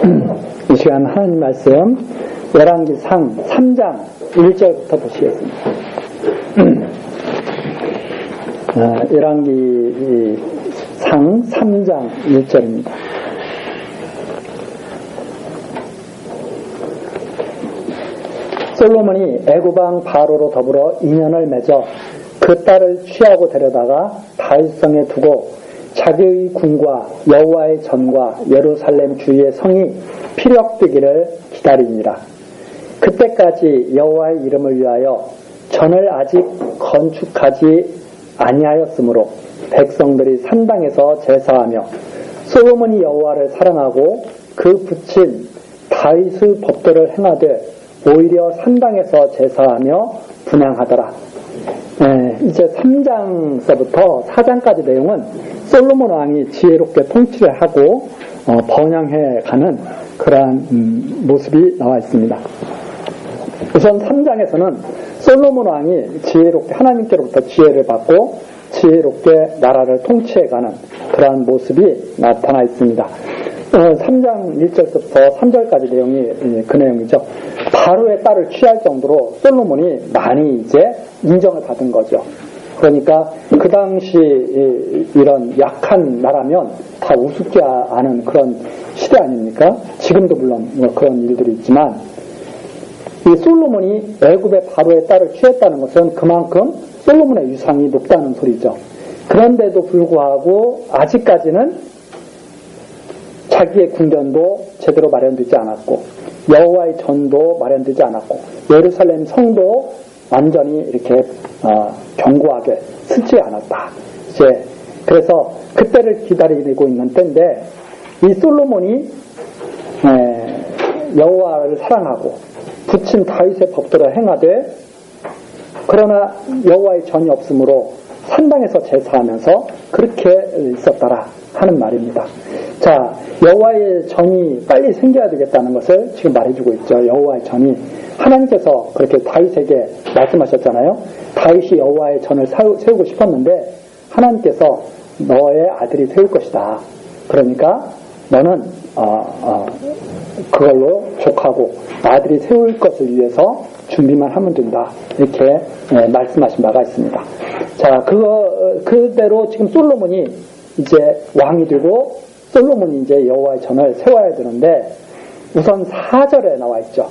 이 시간 하나님 말씀 열왕기상 3장 1절부터 보시겠습니다. 열왕기상 3장 1절입니다. 솔로몬이 애굽왕 바로로 더불어 인연을 맺어 그 딸을 취하고 데려다가 다윗성에 두고 자기의 궁과 여호와의 전과 예루살렘 주위의 성이 피력되기를 기다리니라. 그때까지 여호와의 이름을 위하여 전을 아직 건축하지 아니하였으므로 백성들이 산당에서 제사하며 솔로몬이 여호와를 사랑하고 그 붙인 다윗의 법도를 행하되 오히려 산당에서 제사하며 분향하더라. 이제 3장서부터 4장까지 내용은 솔로몬 왕이 지혜롭게 통치를 하고 번영해가는 그러한 모습이 나와 있습니다. 우선 3장에서는 솔로몬 왕이 지혜롭게 하나님께로부터 지혜를 받고 지혜롭게 나라를 통치해가는 그러한 모습이 나타나 있습니다. 3장 1절부터 3절까지 내용이 그 내용이죠. 바로의 딸을 취할 정도로 솔로몬이 많이 이제 인정을 받은 거죠. 그러니까 그 당시 이런 약한 나라면 다 우습지 않은 그런 시대 아닙니까? 지금도 물론 그런 일들이 있지만 이 솔로몬이 애굽의 바로의 딸을 취했다는 것은 그만큼 솔로몬의 위상이 높다는 소리죠. 그런데도 불구하고 아직까지는 자기의 궁전도 제대로 마련되지 않았고 여호와의 전도 마련되지 않았고 예루살렘 성도 완전히 이렇게 견고하게 쓰지 않았다. 이제 그래서 그때를 기다리고 있는 때인데 이 솔로몬이 여호와를 사랑하고 붙인 다윗의 법도를 행하되 그러나 여호와의 전이 없으므로 산당에서 제사하면서 그렇게 있었더라 하는 말입니다. 자, 여호와의 전이 빨리 생겨야 되겠다는 것을 지금 말해주고 있죠. 여호와의 전이 하나님께서 그렇게 다윗에게 말씀하셨잖아요. 다윗이 여호와의 전을 세우고 싶었는데 하나님께서 너의 아들이 세울 것이다. 그러니까 너는 그걸로 족하고 아들이 세울 것을 위해서 준비만 하면 된다. 이렇게 말씀하신 바가 있습니다. 자, 그대로 지금 솔로몬이 이제 왕이 되고 솔로몬이 이제 여호와의 전을 세워야 되는데 우선 4절에 나와 있죠.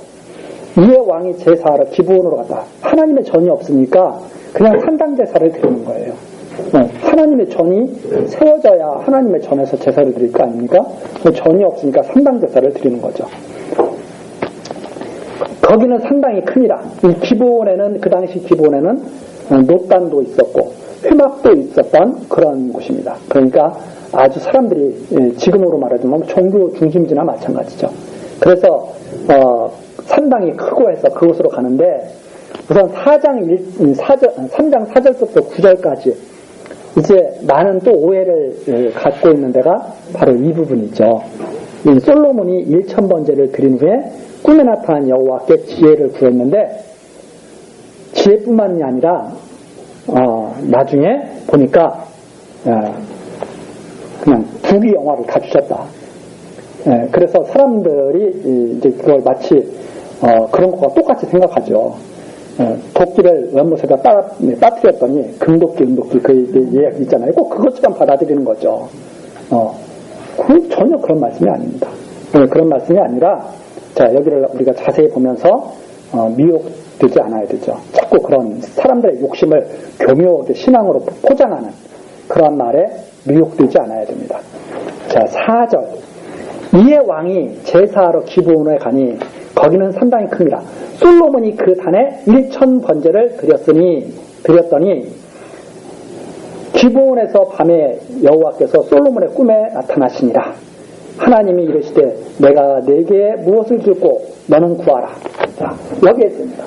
이에 왕이 제사하러 기브온으로 갔다. 하나님의 전이 없으니까 그냥 산당 제사를 드리는 거예요. 하나님의 전이 세워져야 하나님의 전에서 제사를 드릴 거 아닙니까? 전이 없으니까 산당 제사를 드리는 거죠. 거기는 상당히 크니라. 이 기브온에는 그 당시 기브온에는 노단도 있었고 회막도 있었던 그런 곳입니다. 그러니까 아주 사람들이 지금으로 말하자면 종교 중심지나 마찬가지죠. 그래서 산당이 크고 해서 그곳으로 가는데 우선 3장 4절부터 9절까지 이제 많은 또 오해를 갖고 있는 데가 바로 이 부분이죠. 이 솔로몬이 1000번제를 드린 후에 꿈에 나타난 여호와께 지혜를 구했는데 지혜뿐만이 아니라 나중에 보니까 그냥 부귀 영화를 다 주셨다. 그래서 사람들이 이제 그걸 마치 그런 것과 똑같이 생각하죠. 도끼를 연못에다 빠뜨렸더니 금도끼, 은도끼 그 예약 있잖아요. 꼭 그것처럼 받아들이는 거죠. 전혀 그런 말씀이 아닙니다. 그런 말씀이 아니라 자, 여기를 우리가 자세히 보면서 미혹되지 않아야 되죠. 자꾸 그런 사람들의 욕심을 교묘하게 신앙으로 포장하는 그런 말에 미혹되지 않아야 됩니다. 자, 4절. 이에 왕이 제사하러 기브온에 가니 거기는 상당히 큽니다. 솔로몬이 그 단에 1000번제를 드렸더니 기브온에서 밤에 여호와께서 솔로몬의 꿈에 나타나시니라. 하나님이 이르시되 내가 네게 무엇을 줄고 너는 구하라. 자, 여기에 있습니다.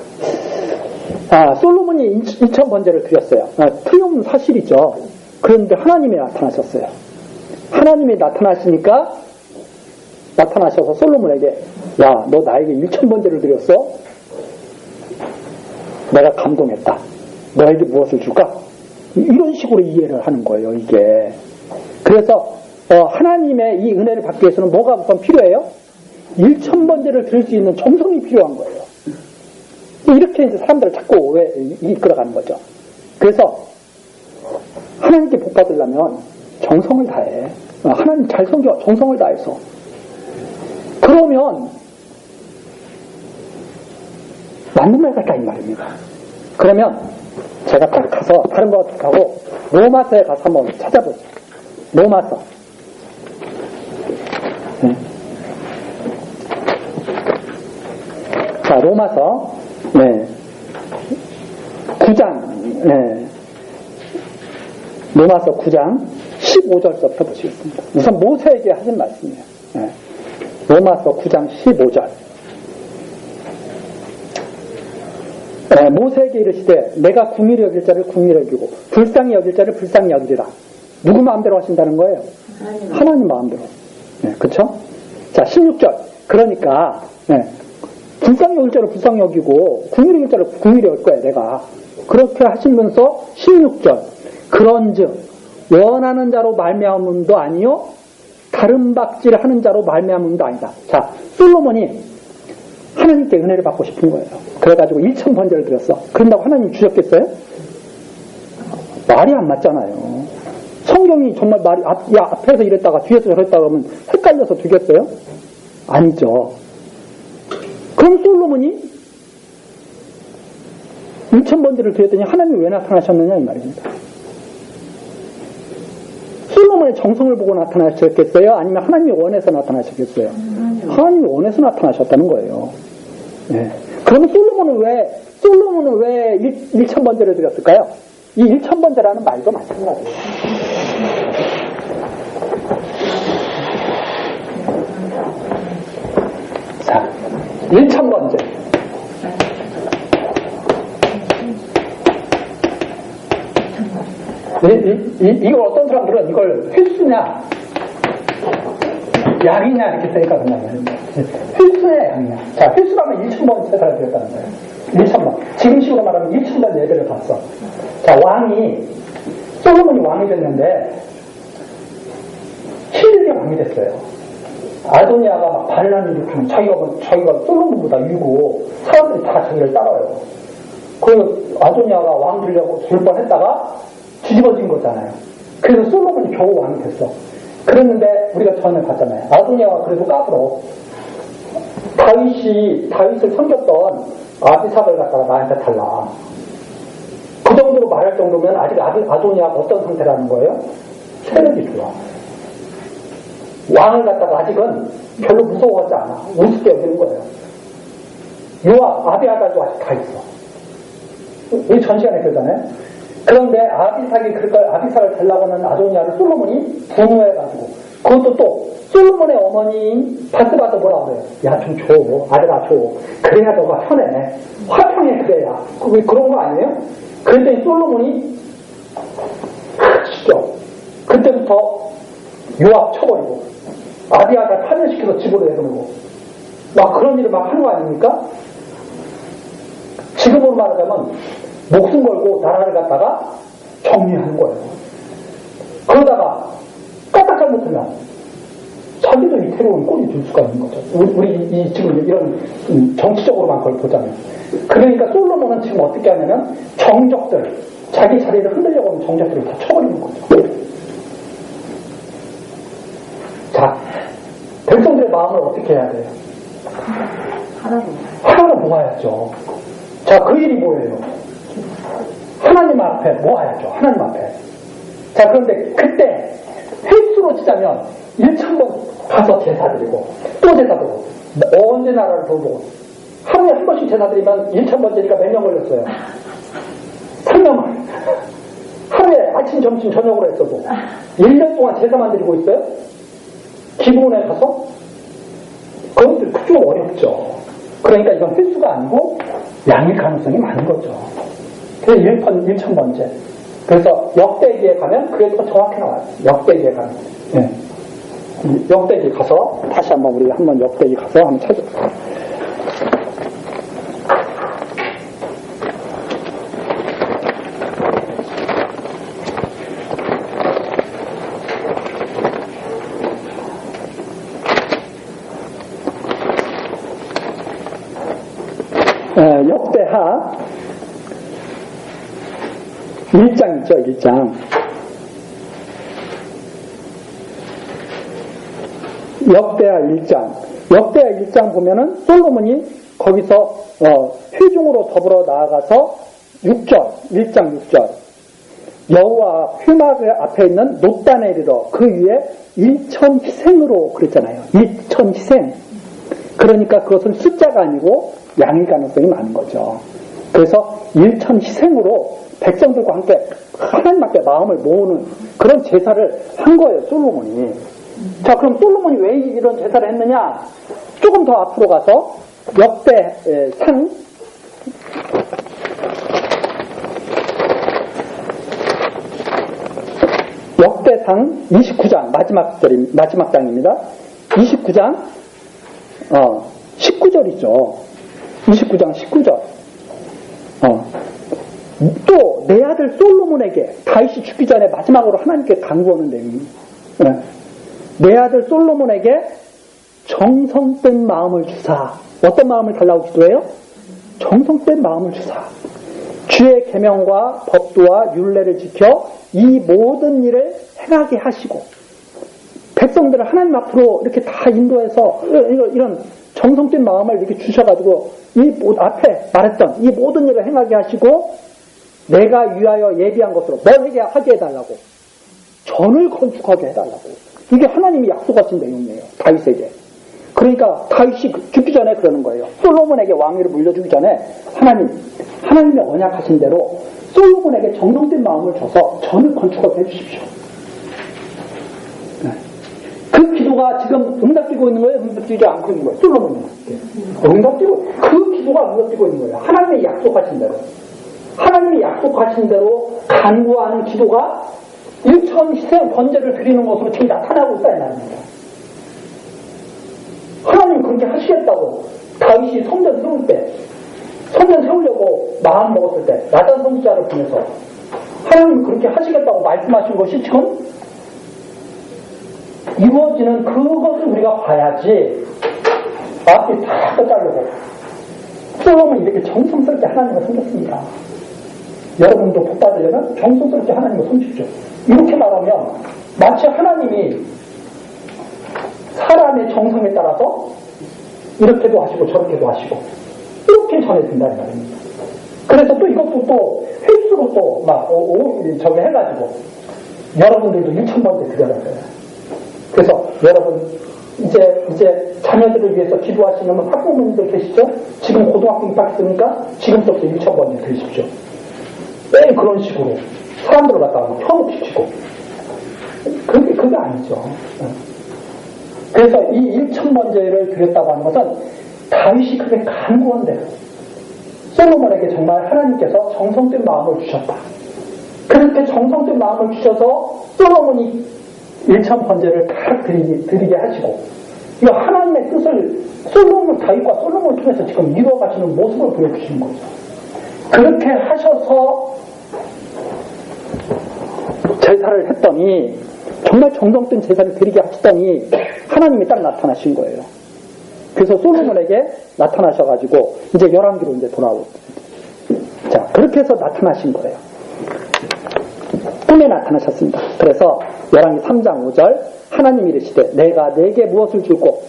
솔로몬이 1000번제를 드렸어요. 틀림 사실이죠. 그런데 하나님이 나타나셨어요. 하나님이 나타나셔서 솔로몬에게 야, 너 나에게 1000번제를 드렸어? 내가 감동했다. 너에게 무엇을 줄까? 이런 식으로 이해를 하는 거예요, 이게. 그래서 하나님의 이 은혜를 받기 위해서는 뭐가 우선 필요해요? 일천번제를 드릴 수 있는 정성이 필요한 거예요. 이렇게 이제 사람들을 자꾸 왜 이끌어가는 거죠. 그래서 하나님께 복 받으려면 정성을 다해. 하나님 잘 섬겨 정성을 다해서. 그러면 맞는 말 같다 이 말입니다. 그러면 제가 딱 가서 다른 거 하고 로마서에 가서 한번 찾아보죠. 로마서. 자, 로마서 9장 로마서 9장 15절부터 보시겠습니다. 우선 모세에게 하신 말씀이에요. 로마서 9장 15절. 모세에게 이르시되 내가 궁일히 여길 자를 궁일히 여기고 불쌍히 여길 자를 불쌍히 여기리라. 누구 마음대로 하신다는 거예요? 하나님 마음대로. 그쵸? 자, 16절. 그러니까 불쌍히 여길 자를 불쌍히 여기고 궁일히 여길 자를 궁일히 여길 거야 내가. 그렇게 하시면서 16절. 그런즉 원하는 자로 말미암음도 아니요 다른 박질하는 자로 말미암음도 아니다. 자, 솔로몬이 하나님께 은혜를 받고 싶은 거예요. 그래가지고 1000번제를 드렸어. 그런다고 하나님 주셨겠어요? 말이 안 맞잖아요. 성경이 정말 말이 앞에서 이랬다가 뒤에서 저랬다가 하면 헷갈려서 되겠어요? 아니죠. 그럼 솔로몬이 1000번제를 드렸더니 하나님이 왜 나타나셨느냐 이 말입니다. 솔로몬의 정성을 보고 나타나셨겠어요? 아니면 하나님이 원해서 나타나셨겠어요? 하나님이 원해서 나타나셨다는 거예요. 그러면 솔로몬은 왜 1000번제를 드렸을까요? 이 1000번제라는 말도 마찬가지예요. 자, 1000번제. 이걸 어떤 사람들은 이걸 횟수냐 양이냐 이렇게 생각한단 말이에요. 횟수냐 양이냐. 자, 횟수라면 1000번 제사를 드렸다는 거예요. 1000번. 지금 식으로 말하면 1000번 예배를 봤어. 자, 솔로몬이 왕이 됐는데 7일에 왕이 됐어요. 아도니아가 막 반란을 일으키면 자기가 솔로몬보다 위고 사람들이 다 자기를 따라요. 그 아도니아가 왕 되려고 줄 뻔했다가 뒤집어진 거잖아요. 그래서 솔로몬이 겨우 왕이 됐어. 그랬는데 우리가 전에 봤잖아요. 아도니아가 그래도 까불어. 다윗을 섬겼던 아비삭을 갖다가 나한테 달라. 그 정도로 말할 정도면 아직 아도니아가 어떤 상태라는 거예요? 세력이 좋아. 왕을 갖다가 아직은 별로 무서워하지 않아. 우습게 여기는 거예요. 요압, 아비아달도 아직 다 있어. 우리 전 시간에 그러잖아요. 그런데 아비삭을 달라고 하는 아도니아를 솔로몬이 분노해가지고 그것도 또 솔로몬의 어머니 바스바도 뭐라 그래요? 야, 좀 줘. 아들아 줘. 그래야 너가 편해. 화평해 그래야. 왜 그런 거 아니에요? 그랬더니 솔로몬이 진짜 그때부터 요압 쳐버리고 아비아달 파멸시켜서 집으로 내보내고 막 그런 일을 막 하는 거 아닙니까? 지금으로 말하자면 목숨 걸고 나라를 갖다가 정리하는 거예요. 그러다가 까딱 잘못하면 자기도 위태로운 꼴이 될 수가 있는 거죠. 우리 지금 이런 정치적으로만 그걸 보자면. 그러니까 솔로몬은 지금 어떻게 하냐면 정적들, 자기 자리를 흔들려고 하는 정적들을 다 쳐버리는 거죠. 자, 백성들의 마음을 어떻게 해야 돼요? 하나로 모아야죠. 자, 그 일이 뭐예요? 하나님 앞에 모아야죠. 하나님 앞에. 자, 그런데 그때 횟수로 치자면 1000번 가서 제사 드리고 또 제사 드리고 언제 나라를 돌보고 하루에 한 번씩 제사 드리면 1000번째니까 몇 년 걸렸어요? 3년만. 하루에 아침, 점심, 저녁으로 했어도 1년 동안 제사만 드리고 있어요? 기본에 가서? 그것들 좀 어렵죠. 그러니까 이건 횟수가 아니고 양일 가능성이 많은 거죠. 그래서 1000번째. 그래서 역대기에 가면 그게 더 정확히 나와요. 역대기에 가면. 네. 역대기 가서 다시 한번 우리 한번 역대기 가서 한번 찾아볼게요. 역대하 1장이죠, 1장. 역대하 1장. 역대하 1장 보면은 솔로몬이 거기서 회중으로 더불어 나아가서 6절, 1장 6절. 여호와 회막 앞에 있는 놋단에 이르러 그 위에 1천 희생으로 그랬잖아요. 1천 희생. 그러니까 그것은 숫자가 아니고 양일 가능성이 많은 거죠. 그래서 1천 희생으로 백성들과 함께 하나님 앞에 마음을 모으는 그런 제사를 한 거예요, 솔로몬이. 자, 그럼 솔로몬이 왜 이런 제사를 했느냐? 조금 더 앞으로 가서 역대상 역대상 29장 마지막 장입니다. 29장 19절이죠. 29장 19절. 또 내 아들 솔로몬에게 다윗이 죽기 전에 마지막으로 하나님께 간구하는 내용이 내 아들 솔로몬에게 정성된 마음을 주사. 어떤 마음을 달라고 기도해요? 정성된 마음을 주사. 주의 계명과 법도와 율례를 지켜 이 모든 일을 행하게 하시고 백성들을 하나님 앞으로 이렇게 다 인도해서 이런 정성된 마음을 이렇게 주셔가지고 이 앞에 말했던 이 모든 일을 행하게 하시고 내가 위하여 예비한 것으로 뭘 하게 해달라고 전을 건축하게 해달라고. 이게 하나님이 약속하신 내용이에요. 다윗에게. 그러니까 다윗이 죽기 전에 그러는 거예요. 솔로몬에게 왕위를 물려주기 전에 하나님의 언약하신 대로 솔로몬에게 정성된 마음을 줘서 전을 건축하게 해주십시오. 네. 그 기도가 지금 응답되고 있는 거예요? 응답되지 않고 있는 거예요? 솔로몬이. 응답되고, 그 기도가 응답되고 있는 거예요. 하나님의 약속하신 대로. 하나님이 약속하신 대로 간구하는 기도가 1천 희생 번제를 드리는 것으로 지금 나타나고 있다는 말입니다. 하나님 그렇게 하시겠다고 다윗이 성전 세우려고 마음 먹었을 때 나단 선지자를 보내서 하나님 그렇게 하시겠다고 말씀하신 것이 지금 이루어지는 그것을 우리가 봐야지 앞에 다 자르고 솔로몬이 이렇게 정성스럽게 하나님을 섬겼습니다. 여러분도 복 받으려면 정성스럽게 하나님을 섬기십시오. 이렇게 말하면 마치 하나님이 사람의 정성에 따라서 이렇게도 하시고 저렇게도 하시고 이렇게 전해진다는 말입니다. 그래서 또 이것도 또 횟수로 또 저기 해가지고 여러분들도 1,000번째 드려놨어요. 그래서 여러분 이제 자녀들을 위해서 기도하시는 학부모님들 계시죠? 지금 고등학교 입학했으니까 지금부터 1,000번째 드리십시오. 왜 그런 식으로 사람들을 갖다가 현혹시키고 그게 아니죠. 그래서 이 1,000번제를 드렸다고 하는 것은 다윗이 그게 간구한 대로 솔로몬에게 정말 하나님께서 정성된 마음을 주셨다. 그렇게 정성된 마음을 주셔서 솔로몬이 1,000번제를 다 드리게 하시고 이 하나님의 뜻을 다윗과 솔로몬을 통해서 지금 이루어가시는 모습을 보여주시는 거죠. 그렇게 하셔서 제사를 했더니 정말 정성된 제사를 드리게 하시더니 하나님이 딱 나타나신 거예요. 그래서 솔로몬에게 나타나셔가지고 이제 열왕기로 이제 돌아오고 자 그렇게 해서 나타나신 거예요. 꿈에 나타나셨습니다. 그래서 열왕기 3장 5절 하나님이 이르시되 내가 네게 무엇을 줄고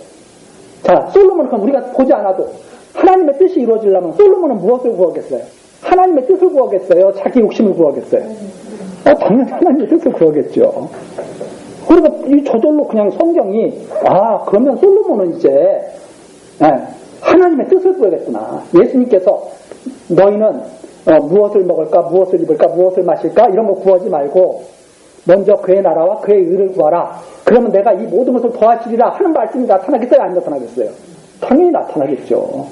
자 솔로몬은 우리가 보지 않아도 하나님의 뜻이 이루어지려면 솔로몬은 무엇을 구하겠어요? 하나님의 뜻을 구하겠어요? 자기 욕심을 구하겠어요? 당연히 하나님의 뜻을 구하겠죠. 그리고 저절로 그냥 성경이 그러면 솔로몬은 이제 하나님의 뜻을 구하겠구나. 예수님께서 너희는 무엇을 먹을까 무엇을 입을까 무엇을 마실까 이런 거 구하지 말고 먼저 그의 나라와 그의 의를 구하라. 그러면 내가 이 모든 것을 더하시리라 하는 말씀이 나타나겠어요? 안 나타나겠어요? 당연히 나타나겠죠.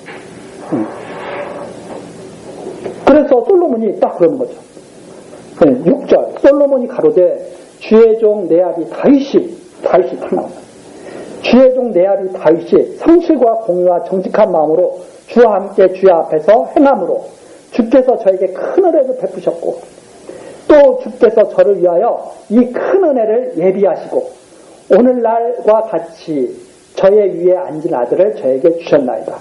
그래서 솔로몬이 딱 그러는 거죠. 6절 솔로몬이 가로되 주의 종 내 아비 다윗이 딱 나옵니다. 주의 종 내 아비 다윗이 성실과 공의와 정직한 마음으로 주와 함께 주의 앞에서 행함으로 주께서 저에게 큰 은혜를 베푸셨고 또 주께서 저를 위하여 이 큰 은혜를 예비하시고 오늘날과 같이 저의 위에 앉은 아들을 저에게 주셨나이다.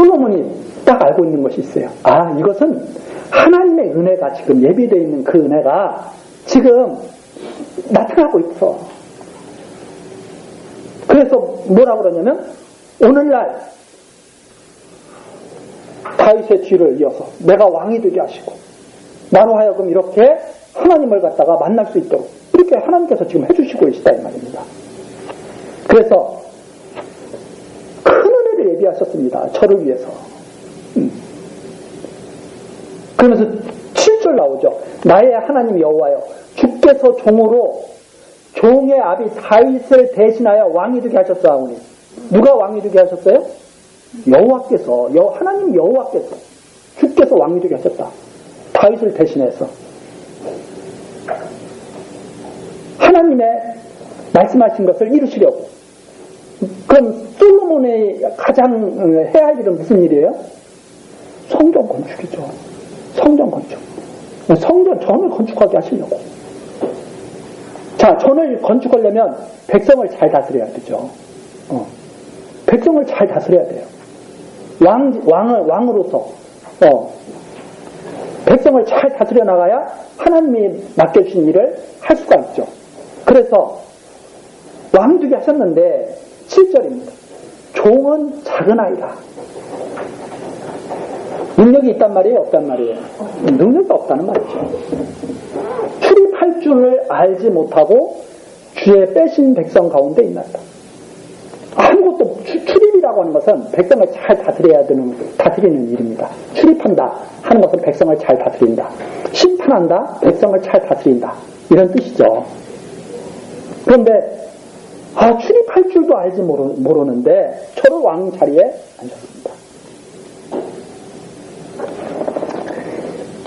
솔로몬이 딱 알고 있는 것이 있어요. 아, 이것은 하나님의 은혜가 지금 예비되어 있는 그 은혜가 지금 나타나고 있어. 그래서 뭐라 그러냐면 오늘날 다윗의 뒤를 이어서 내가 왕이 되게 하시고 나로 하여금 이렇게 하나님을 갖다가 만날 수 있도록 이렇게 하나님께서 지금 해주시고 계시다 이 말입니다. 그래서 큰 은혜를 예비하셨습니다. 저를 위해서. 그러면서 7절 나오죠. 나의 하나님 여호와여 주께서 종의 아비 다윗을 대신하여 왕이 되게 하셨사오니 누가 왕이 되게 하셨어요? 여호와께서 하나님 여호와께서 주께서 왕이 되게 하셨다. 다윗을 대신해서 하나님의 말씀하신 것을 이루시려고. 그럼 솔로몬의 가장 해야 할 일은 무슨 일이에요? 성전 건축이죠. 성전 건축. 전을 건축하게 하시려고. 자, 전을 건축하려면 백성을 잘 다스려야 되죠. 백성을 잘 다스려야 돼요. 왕으로서 백성을 잘 다스려 나가야 하나님이 맡겨주신 일을 할 수가 있죠. 그래서 왕되게 하셨는데 7절입니다. 종은 작은 아이다. 능력이 있단 말이에요? 없단 말이에요? 능력이 없다는 말이죠. 출입할 줄을 알지 못하고 주의 빼신 백성 가운데 있나이다. 아무것도 출입이라고 하는 것은 백성을 잘 다스리는 일입니다. 출입한다 하는 것은 백성을 잘 다스린다. 심판한다, 백성을 잘 다스린다. 이런 뜻이죠. 그런데 출입할 줄도 알지 모르는데 저를 왕 자리에 앉혔습니다.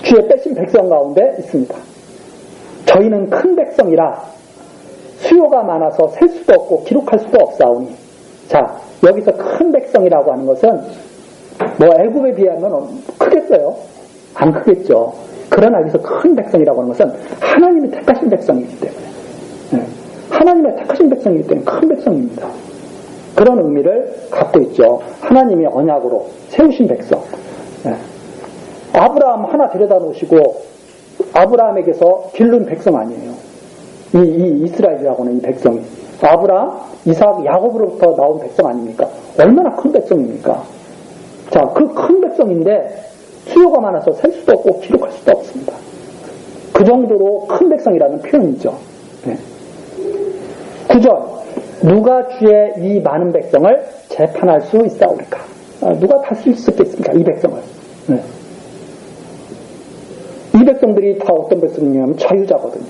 주의 빼신 백성 가운데 있습니다. 저희는 큰 백성이라 수요가 많아서 셀 수도 없고 기록할 수도 없사오니. 자, 여기서 큰 백성이라고 하는 것은 애굽에 비하면 크겠어요? 안 크겠죠. 그러나 여기서 큰 백성이라고 하는 것은 하나님이 택하신 백성이기 때문에 하나님의 택하신 백성이기 때문에 큰 백성입니다. 그런 의미를 갖고 있죠. 하나님이 언약으로 세우신 백성. 아브라함 하나 데려다 놓으시고 아브라함에게서 기른 백성 아니에요. 이 이스라엘이라고 하는 이 백성이. 아브라함, 이삭, 야곱으로부터 나온 백성 아닙니까? 얼마나 큰 백성입니까? 자, 그 큰 백성인데 수요가 많아서 셀 수도 없고 기록할 수도 없습니다. 그 정도로 큰 백성이라는 표현이죠. 9절 누가 주의 이 많은 백성을 재판할 수 있사오리까? 누가 다스릴 수 있겠습니까? 이 백성을. 이 백성들이 다 어떤 백성이냐면 자유자거든요.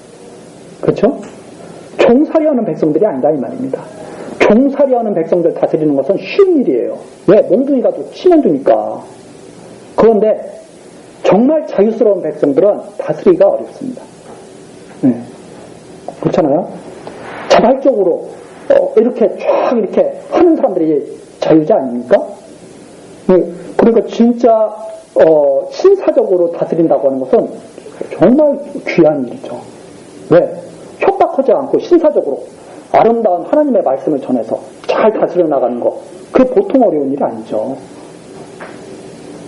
그렇죠? 종살이하는 백성들이 아니다 이 말입니다. 종살이하는 백성들 다스리는 것은 쉬운 일이에요. 왜? 몽둥이가 또 치면 되니까. 그런데 정말 자유스러운 백성들은 다스리기가 어렵습니다. 그렇잖아요? 자발적으로 이렇게 쫙 이렇게 하는 사람들이 자유자 아닙니까? 그러니까 진짜 신사적으로 다스린다고 하는 것은 정말 귀한 일이죠. 왜? 협박하지 않고 신사적으로 아름다운 하나님의 말씀을 전해서 잘 다스려 나가는 거, 그게 보통 어려운 일이 아니죠.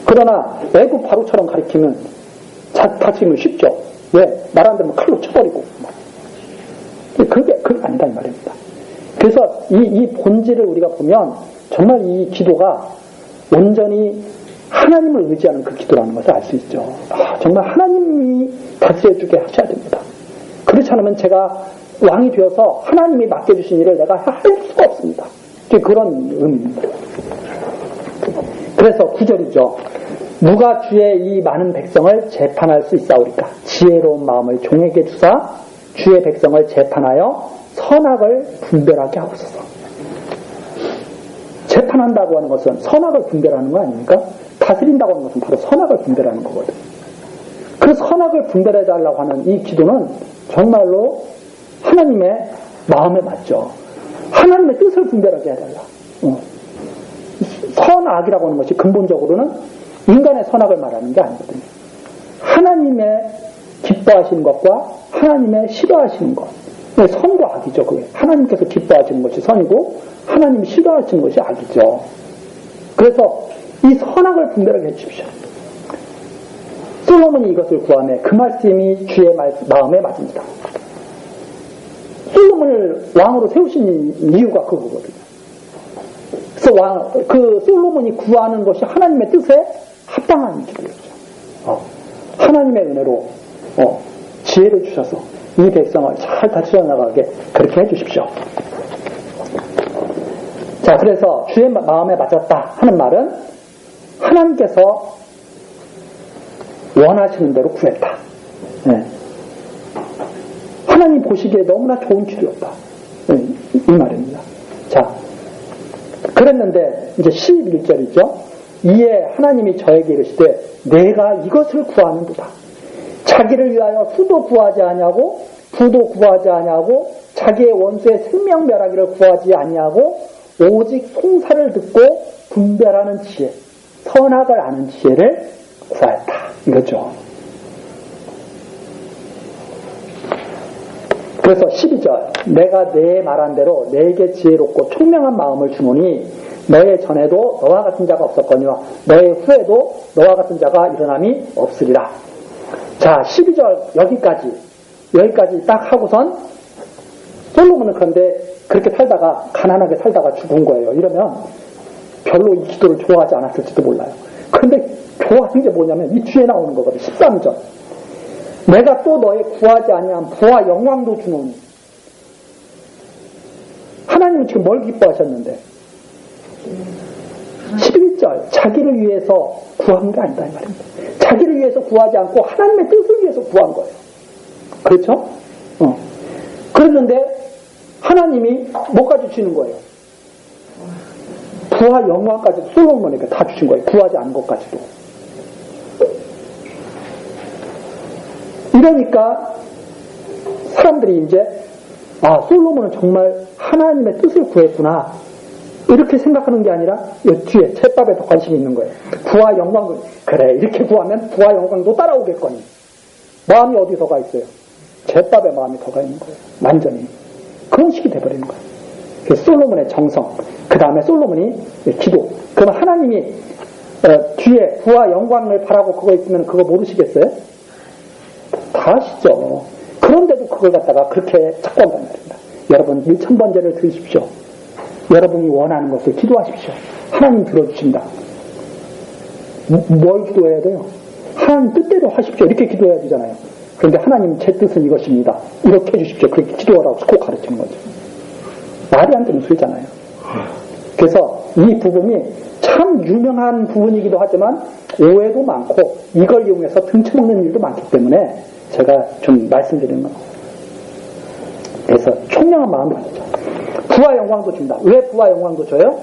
그러나 애굽 바로처럼 가리키면 다스리면 쉽죠. 왜? 말 안 되면 칼로 쳐버리고. 그게 아니다 이 말입니다. 그래서 이 본질을 우리가 보면 정말 이 기도가 온전히 하나님을 의지하는 그 기도라는 것을 알 수 있죠. 정말 하나님이 다스려주게 하셔야 됩니다. 그렇지 않으면 제가 왕이 되어서 하나님이 맡겨주신 일을 내가 할 수가 없습니다. 그런 의미입니다. 그래서 9절이죠. 누가 주의 이 많은 백성을 재판할 수 있사오리까? 지혜로운 마음을 종에게 주사 주의 백성을 재판하여 선악을 분별하게 하옵소서. 재판한다고 하는 것은 선악을 분별하는 거 아닙니까? 다스린다고 하는 것은 바로 선악을 분별하는 거거든요. 그 선악을 분별해달라고 하는 이 기도는 정말로 하나님의 마음에 맞죠. 하나님의 뜻을 분별하게 해달라. 선악이라고 하는 것이 근본적으로는 인간의 선악을 말하는 게 아니거든요. 하나님의 기뻐하시는 것과 하나님의 싫어하시는 것. 선과 악이죠. 그게. 하나님께서 기뻐하시는 것이 선이고 하나님이 싫어하시는 것이 악이죠. 그래서 이 선악을 분별하게 해주십시오. 솔로몬이 이것을 구하며 그 말씀이 주의 마음에 맞습니다. 솔로몬을 왕으로 세우신 이유가 그거거든요. 그래서 그 솔로몬이 구하는 것이 하나님의 뜻에 합당한 기도였죠. 하나님의 은혜로 지혜를 주셔서 이 백성을 잘 다스려 나가게 그렇게 해주십시오. 자, 그래서 주의 마음에 맞았다 하는 말은 하나님께서 원하시는 대로 구했다. 네. 하나님 보시기에 너무나 좋은 기도였다. 네, 이 말입니다. 자, 그랬는데 이제 11절이죠. 이에 하나님이 저에게 이르시되 내가 이것을 구하는도다. 자기를 위하여 수도 구하지 아니하고 부도 구하지 아니하고 자기의 원수의 생명 멸하기를 구하지 아니하고 오직 송사를 듣고 분별하는 지혜, 선악을 아는 지혜를 구하였다. 이거죠. 그래서 12절 내가 내 말한 대로 내게 지혜롭고 총명한 마음을 주노니 너의 전에도 너와 같은 자가 없었거니와 너의 후에도 너와 같은 자가 일어남이 없으리라. 자, 12절 여기까지 딱 하고선 솔로몬은 그런데 그렇게 살다가 가난하게 살다가 죽은 거예요. 이러면 별로 이 기도를 좋아하지 않았을지도 몰라요. 그런데 좋아하는 게 뭐냐면 이 뒤에 나오는 거거든요. 13절 내가 또 너의 구하지 아니한 부와 영광도 주노니. 하나님은 지금 뭘 기뻐하셨는데 11절 자기를 위해서 구한 게 아니다 이 말입니다. 자기를 위해서 구하지 않고 하나님의 뜻을 위해서 구한 거예요. 그렇죠? 그랬는데 하나님이 뭐까지 주시는 거예요? 부와 영광까지도 솔로몬에게 다 주신 거예요. 구하지 않은 것까지도. 이러니까 사람들이 이제 솔로몬은 정말 하나님의 뜻을 구했구나 이렇게 생각하는 게 아니라 이 뒤에 챗밥에 더 관심이 있는 거예요. 부와 영광도 그래 이렇게 구하면 부와 영광도 따라오겠거니. 마음이 어디서 가 있어요? 챗밥에 마음이 더 가 있는 거예요. 완전히 그런 식이 돼버리는 거예요. 그래서 솔로몬의 정성, 그 다음에 솔로몬이 기도. 그럼 하나님이 뒤에 부와 영광을 바라고 그거 있으면 그거 모르시겠어요? 다 아시죠. 그런데도 그걸 갖다가 그렇게 찾고 한단 말입니다. 여러분 1000번째를 들으십시오. 여러분이 원하는 것을 기도하십시오. 하나님 들어주신다. 뭘 기도해야 돼요? 하나님 뜻대로 하십시오. 이렇게 기도해야 되잖아요. 그런데 하나님 제 뜻은 이것입니다. 이렇게 해주십시오. 그렇게 기도하라고 꼭 가르치는 거죠. 말이 안 되는 소리잖아요. 그래서 이 부분이 참 유명한 부분이기도 하지만 오해도 많고 이걸 이용해서 등쳐먹는 일도 많기 때문에 제가 좀 말씀드리는 거. 그래서 총명한 마음을 가지죠. 부와 영광도 줍니다. 왜 부와 영광도 줘요?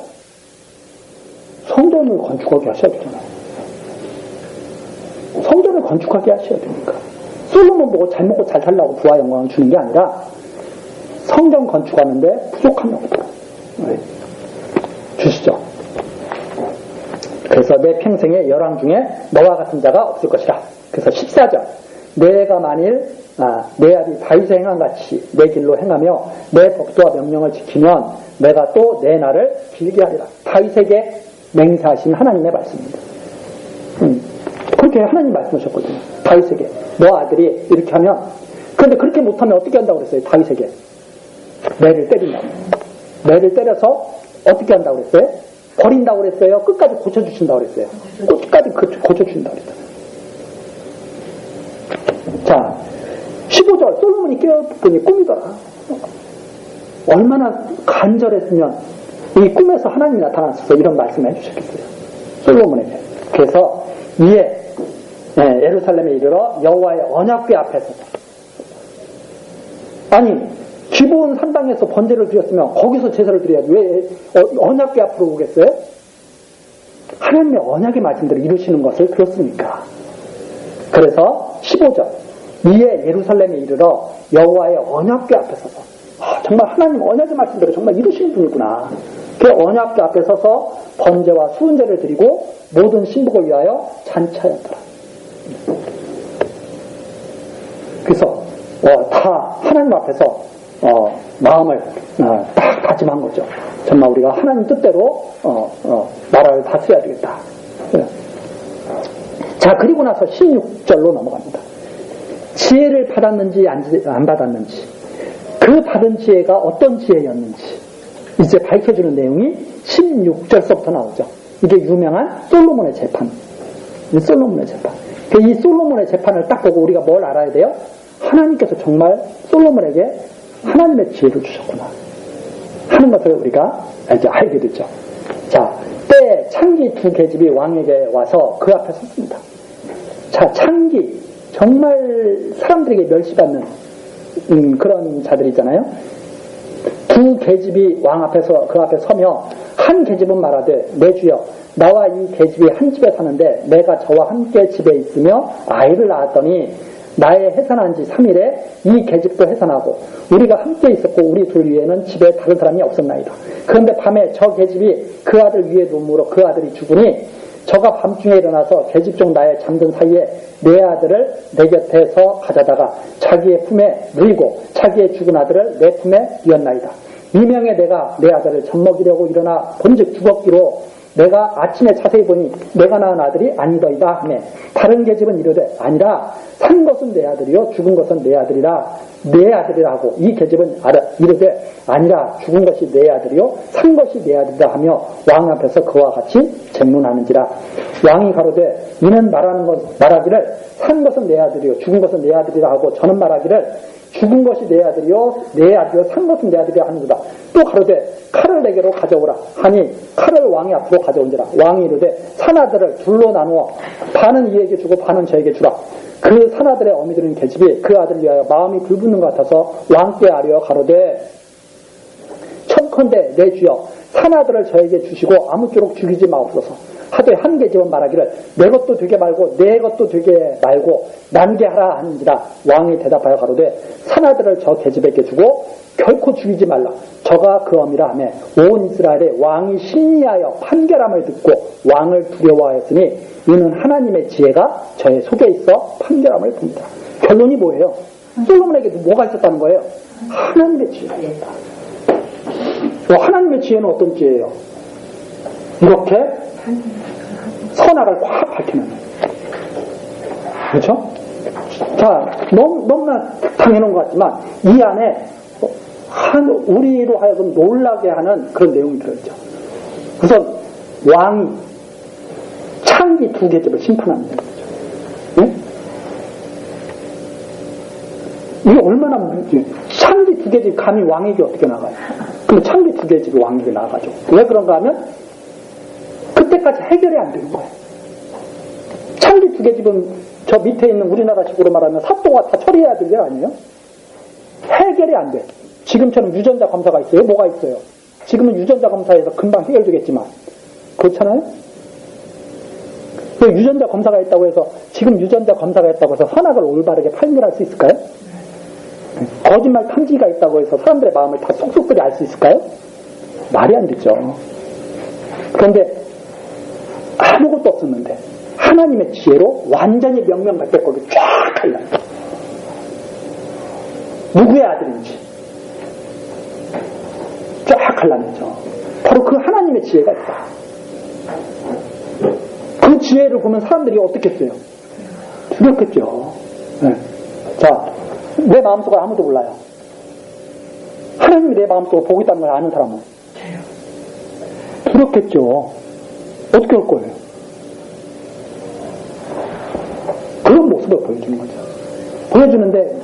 성전을 건축하게 하셔야 되잖아요. 성전을 건축하게 하셔야 되니까. 솔로몬 보고 잘 먹고 잘 살라고 부와 영광을 주는 게 아니라 성전 건축하는데 부족함이 없도록 주시죠. 그래서 내 평생의 열왕 중에 너와 같은 자가 없을 것이라. 그래서 14절 내가 만일 내 아비 다윗의 행한 같이 내 길로 행하며 내 법도와 명령을 지키면 내가 또 내 날을 길게 하리라. 다윗에게 맹세하신 하나님의 말씀입니다. 그렇게 하나님 말씀하셨거든요. 다윗에게 너 아들이 이렇게 하면. 그런데 그렇게 못하면 어떻게 한다고 그랬어요? 다윗에게 매를 때린다고. 매를 때려서 어떻게 한다고 그랬어요? 버린다고 그랬어요? 끝까지 고쳐주신다고 그랬어요? 끝까지 고쳐주신다고 그랬어요. 자, 15절 솔로몬이 깨어보니 꿈이더라. 얼마나 간절했으면 이 꿈에서 하나님이 나타났어 이런 말씀을 해주셨겠어요. 솔로몬에게. 그래서 이에 예루살렘에 이르러 여호와의 언약궤 앞에 서서 아니 기브온 산당에서 번제를 드렸으면 거기서 제사를 드려야지 왜 언약궤 앞으로 오겠어요? 하나님의 언약의 말씀대로 이루시는 것을 들었으니까. 그래서 15절 이에 예루살렘에 이르러 여호와의 언약궤 앞에 서서 정말 하나님 언약의 말씀대로 정말 이루시는 분이구나. 그 언약궤 앞에 서서 번제와 수은제를 드리고 모든 신복을 위하여 잔치하였더라. 그래서 다 하나님 앞에서 마음을 딱 다짐한 거죠. 정말 우리가 하나님 뜻대로 나라를 다스려야 되겠다. 자, 그리고 나서 16절로 넘어갑니다. 지혜를 받았는지 안 받았는지, 그 받은 지혜가 어떤 지혜였는지 이제 밝혀주는 내용이 16절서부터 나오죠. 이게 유명한 솔로몬의 재판. 이 솔로몬의 재판. 이 솔로몬의 재판을 딱 보고 우리가 뭘 알아야 돼요? 하나님께서 정말 솔로몬에게 하나님의 지혜를 주셨구나 하는 것을 우리가 이제 알게 되죠. 자, 때에 창기 두 계집이 왕에게 와서 그 앞에 섰습니다. 자, 창기, 정말 사람들에게 멸시받는 그런 자들이잖아요. 두 계집이 왕 앞에서 그 앞에 서며 한 계집은 말하되 내 주여 나와 이 계집이 한 집에 사는데 내가 저와 함께 집에 있으며 아이를 낳았더니 나의 해산한 지 3일에 이 계집도 해산하고 우리가 함께 있었고 우리 둘 위에는 집에 다른 사람이 없었나이다. 그런데 밤에 저 계집이 그 아들 위에 누움으로 그 아들이 죽으니 저가 밤중에 일어나서 계집종 나의 잠든 사이에 내 아들을 내 곁에서 가져다가 자기의 품에 누이고 자기의 죽은 아들을 내 품에 누였나이다. 이명에 내가 내 아들을 젖먹이려고 일어나 본즉 죽었기로 내가 아침에 자세히 보니 내가 낳은 아들이 아니더이다 하매 다른 계집은 이르되 아니라 산 것은 내 아들이요 죽은 것은 내 아들이라 내 아들이라 하고 이 계집은 이르되 아니라 죽은 것이 내 아들이요 산 것이 내 아들이라 하며 왕 앞에서 그와 같이 쟁론하는지라. 왕이 가로되 이는 말하기를 산 것은 내 아들이요 죽은 것은 내 아들이라 하고 저는 말하기를 죽은 것이 내 아들이요 산 것은 내 아들이라 하는구나. 또 가로되 칼을 내게로 가져오라 하니 칼을 왕이 앞으로 가져온지라. 왕이 이르되 산아들을 둘로 나누어 반은 이에게 주고 반은 저에게 주라. 그 산아들의 어미들은 계집이 그 아들을 위하여 마음이 불붙는 것 같아서 왕께 아뢰어 가로되 청컨대 내 주여 산아들을 저에게 주시고 아무쪼록 죽이지 마옵소서 하되 한 계집은 말하기를 내 것도 되게 말고 내 것도 되게 말고 난게 하라 하는지라. 왕이 대답하여 가로되 산아들을 저 계집에게 주고 결코 죽이지 말라. 저가 그 어미라 하매 온 이스라엘에 왕이 심리하여 판결함을 듣고 왕을 두려워하였으니 이는 하나님의 지혜가 저의 속에 있어 판결함을 봅니다. 결론이 뭐예요? 솔로몬에게도 뭐가 있었다는 거예요? 하나님의 지혜가 있다. 하나님의 지혜는 어떤 지혜예요? 이렇게 선악을 확 밝히는. 그렇죠? 자, 너무나 당연한 것 같지만 이 안에 우리로 하여금 놀라게 하는 그런 내용이 들어있죠. 우선 왕이 창기 두 계집을 심판하는 거죠. 네? 이게 얼마나 문제? 창기 두 계집 감히 왕에게 어떻게 나가요? 그럼 창기 두 계집이 왕에게 나가죠. 왜 그런가 하면 그때까지 해결이 안 되는 거예요. 창기 두 계집은 저 밑에 있는 우리나라식으로 말하면 사또가 다 처리해야 될 일 아니에요? 해결이 안 돼. 지금처럼 유전자 검사가 있어요? 뭐가 있어요? 지금은 유전자 검사에서 금방 해결되겠지만 그렇잖아요? 유전자 검사가 있다고 해서 지금 유전자 검사가 있다고 해서 선악을 올바르게 판별할 수 있을까요? 거짓말 탐지기가 있다고 해서 사람들의 마음을 다 속속들이 알 수 있을까요? 말이 안 되죠. 그런데 아무것도 없었는데 하나님의 지혜로 완전히 명명백백하게 쫙 갈라요. 누구의 아들인지 쫙 갈라내죠. 바로 그 하나님의 지혜가 있다. 그 지혜를 보면 사람들이 어떻게 했어요? 두렵겠죠. 네. 자, 내 마음속을 아무도 몰라요. 하나님이 내 마음속을 보고 있다는 걸 아는 사람은 두렵겠죠. 어떻게 할 거예요? 그런 모습을 보여주는 거죠. 보여주는데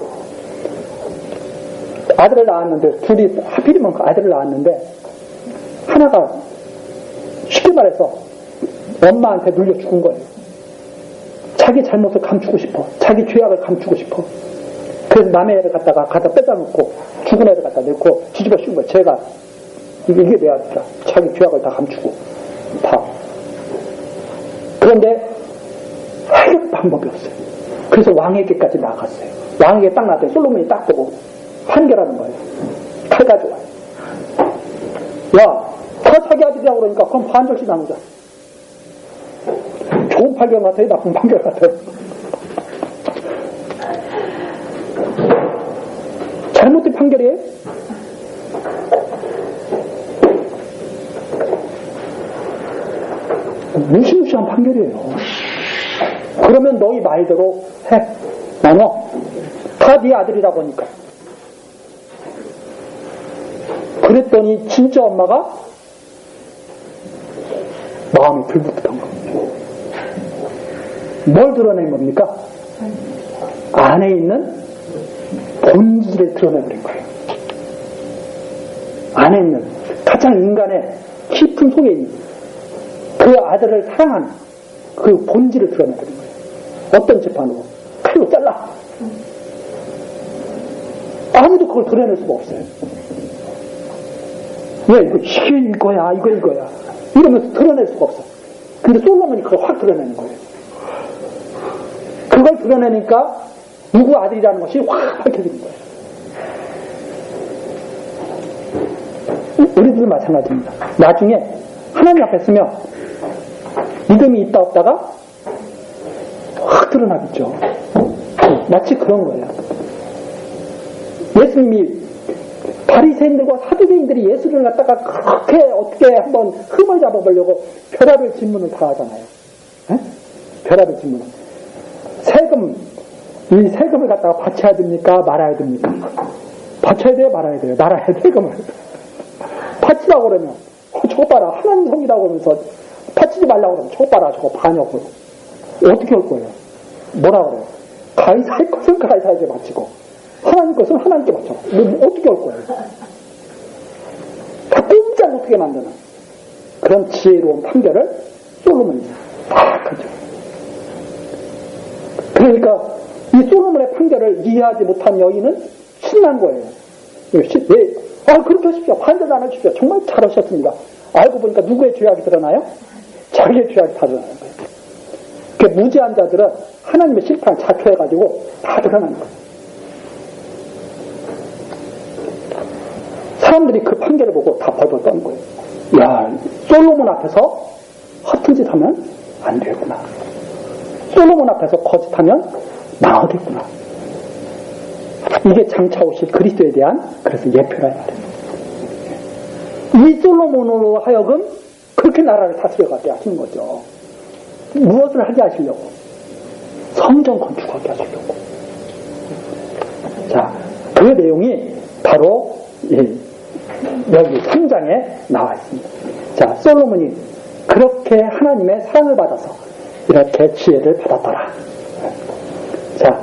아들을 낳았는데 둘이 하필이면 그 아들을 낳았는데 하나가 쉽게 말해서 엄마한테 눌려 죽은 거예요. 자기 잘못을 감추고 싶어. 자기 죄악을 감추고 싶어. 그래서 남의 애를 갖다 빼다 놓고 죽은 애를 갖다 넣고 뒤집어 씌운 거예요. 제가 이게 내 아들이다. 자기 죄악을 다 감추고 다. 그런데 해결 방법이 없어요. 그래서 왕에게까지 나갔어요. 왕에게 딱 나갔더니 솔로몬이 딱 보고 판결하는 거예요. 칼 가져와. 야, 다 자기 아들이라고 그러니까 그럼 반절씩 나누자. 좋은 판결 같아요? 나쁜 판결 같아요? 잘못된 판결이에요? 무시무시한 판결이에요. 그러면 너희 말대로 해. 나눠. 다 네 아들이라고 하니까. 그랬더니 진짜 엄마가 마음이 불붙었던 겁니다. 뭘 드러낸 겁니까? 안에 있는 본질을 드러내버린 거예요. 안에 있는 가장 인간의 깊은 속에 있는 그 아들을 사랑하는 그 본질을 드러내버린 거예요. 어떤 재판으로? 칼로 잘라. 아무도 그걸 드러낼 수가 없어요. 왜? 이게 이거야, 이거야. 이러면서 드러낼 수가 없어. 근데 솔로몬이 그걸 확 드러내는 거예요. 그걸 드러내니까 누구 아들이라는 것이 확 밝혀지는 거예요. 우리들도 마찬가지입니다. 나중에 하나님 앞에 서면 믿음이 있다 없다가 확 드러나겠죠. 마치 그런 거예요. 예수님이 바리새인들과 사두개인들이 예수를 갖다가 그렇게 어떻게 한번 흠을 잡아보려고 별하별 질문을 다 하잖아요. 에? 별하별 질문을. 이 세금을 갖다가 바쳐야 됩니까? 말아야 됩니까? 바쳐야 돼요? 말아야 돼요? 말아야 돼요? 세금을. 바치라고 그러면 저거 봐라. 하나님 성이라고 하면서 바치지 말라고 그러면 저거 봐라. 저거 반역을. 어떻게 할 거예요? 뭐라 그래요? 가이사의 것은 가이사에게 바치고 하나님 것은 하나님께 바쳐. 어떻게 할 거예요? 다 꼼짝 못하게 만드는 그런 지혜로운 판결을 솔로몬이 딱 하죠. 그러니까 이 솔로몬의 판결을 이해하지 못한 여인은 신난 거예요. 그렇게 하십시오. 반대도 안 하십시오. 정말 잘하셨습니다. 알고 보니까 누구의 죄악이 드러나요? 자기의 죄악이 다 드러나는 거예요. 그 무지한 자들은 하나님의 심판을 자초해가지고 다 드러나는 거예요. 사람들이 그 판결을 보고 다 벌벌 떠는 거예요. 야, 솔로몬 앞에서 허튼 짓 하면 안 되구나. 솔로몬 앞에서 거짓하면 망하겠구나. 이게 장차 오실 그리스도에 대한 그래서 예표라 말이에요. 이 솔로몬으로 하여금 그렇게 나라를 다스려가게 하신 거죠. 무엇을 하게 하시려고? 성전 건축하게 하시려고. 자, 그 내용이 바로 여기 3장에 나와 있습니다. 자, 솔로몬이 그렇게 하나님의 사랑을 받아서 이렇게 지혜를 받았더라. 자,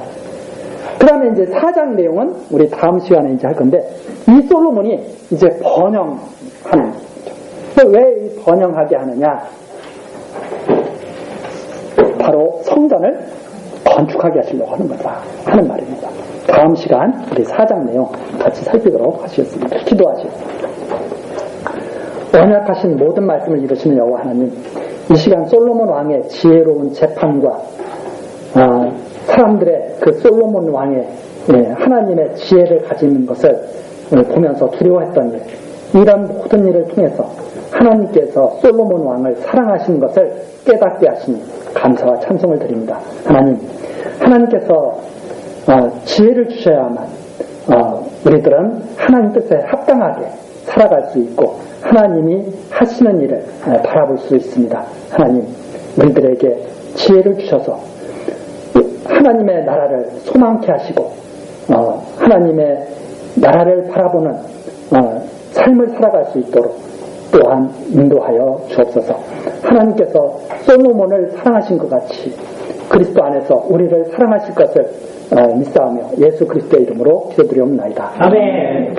그 다음에 이제 4장 내용은 우리 다음 시간에 이제 할 건데, 이 솔로몬이 이제 번영하는 거죠. 왜 이 번영하게 하느냐? 바로 성전을 건축하게 하시려고 하는 거다 하는 말입니다. 다음 시간 우리 4장 내용 같이 살피도록 하시겠습니다. 기도하시오. 언약하신 모든 말씀을 이루시는 여호와 하나님, 이 시간 솔로몬 왕의 지혜로운 재판과 사람들의 그 솔로몬 왕의 하나님의 지혜를 가지는 것을 보면서 두려워했던 일, 이런 모든 일을 통해서 하나님께서 솔로몬 왕을 사랑하시는 것을 깨닫게 하시니 감사와 찬송을 드립니다. 하나님께서 지혜를 주셔야만 우리들은 하나님 뜻에 합당하게 살아갈 수 있고 하나님이 하시는 일을 바라볼 수 있습니다. 하나님, 우리들에게 지혜를 주셔서 하나님의 나라를 소망케 하시고 하나님의 나라를 바라보는 삶을 살아갈 수 있도록 또한 인도하여 주옵소서. 하나님께서 솔로몬을 사랑하신 것 같이 그리스도 안에서 우리를 사랑하실 것을 믿사오며 예수 그리스도의 이름으로 기도드리옵나이다. 아멘.